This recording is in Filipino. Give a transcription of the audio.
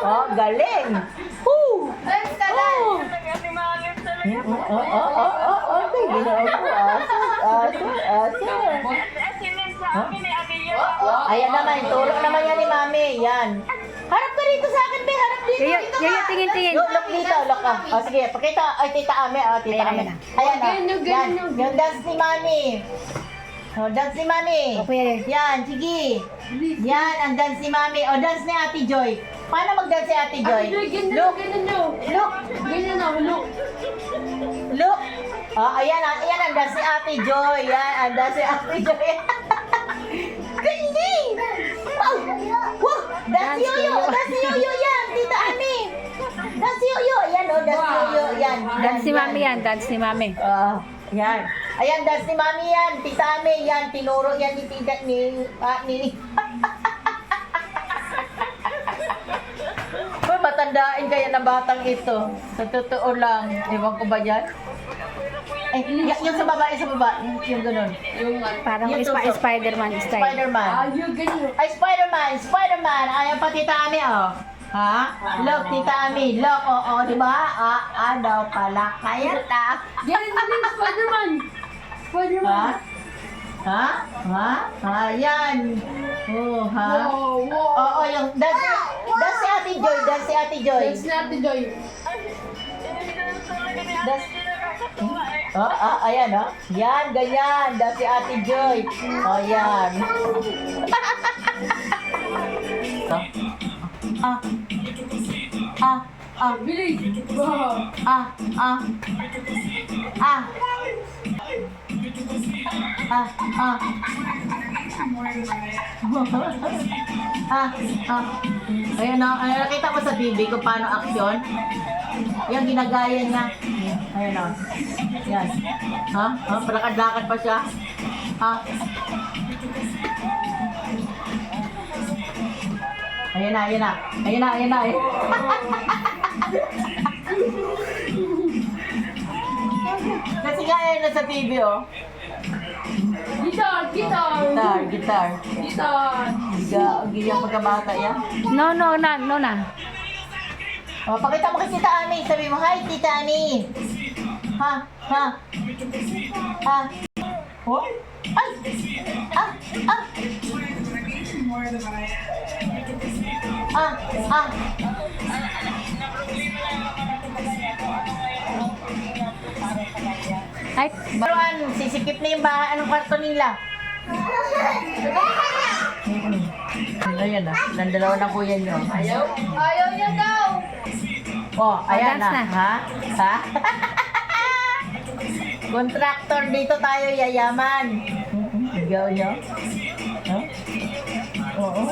Oh, galing. Woo! Dance ka na. Ginawa ko. Aso. Ayan naman, turo naman yan ni Mami. Yan. Harap ka rito sa akin, be. Harap dito. Yaya, Dito yaya, ka. tingin. Look dito, look ka. O, sige, pakita. Ay, tita Ame. O, tita Ame. Ayan, yan. Yung dance ni Mami. O, dance ni Mami. Opo, yaya. Yan, sige. Yan, ang dance ni Mami. O, dance ni Ate Joy. Paano mag-dance si Ate Joy? Look. Look. Oh, ayan ang dance ni Ate Joy. Yan, ang dance ni Ate Joy. Galing! Wow! Wow! Dance si Yoyo! Dance si Yoyo yan! Tita Ami! Dance si Yoyo! Ayan o, dance si Yoyo. Yan. Dance ni Mami yan, dance ni Mami. Yan. Ayan, dance ni Mami yan. Tita Ami yan. Tinuro yan ni Tita ni... Matandaan kaya na batang ito. Sa totoo lang. Ewan ko ba yan? Yung sa baba, yung ganun. Parang Yung tuso. Spider-Man style. Spider-Man. Ay, Spider-Man. Ayan pa, Tita Ami, oh. Ha? Look, Tita Ami. Look, oo, di ba? Daw pala. Kaya ta. Ha? Ayan. Oh, ha? Oo, yung, that's si Ate Joy. That's si Ate Joy. Ayan, oh. Yan, ganyan. That's si Ate Joy. Oh, yan. Ayan na, nakita mo sa TV kung paano aksyon? Yan, ginagaya niya. Ayan o. Yan. Palakad-lakad pa siya. Ayan na. Kasi gaya na sa TV, oh. Gitar. Giyang pagkabata yan. No na. Oh, pakita mo kay Tita Ami. Sabi mo, hi, Tita Ami. Ha? Oh? Ay! Ay, Baruan, sisikip na yung bahay. Anong kwarto nila? Ayan na. Nandalawa na kuya nyo. Ayaw niya daw. Oh, ayan dance na. na. Ha? Contractor dito tayo, yayaman. Ikaw nyo? Huh? Oo.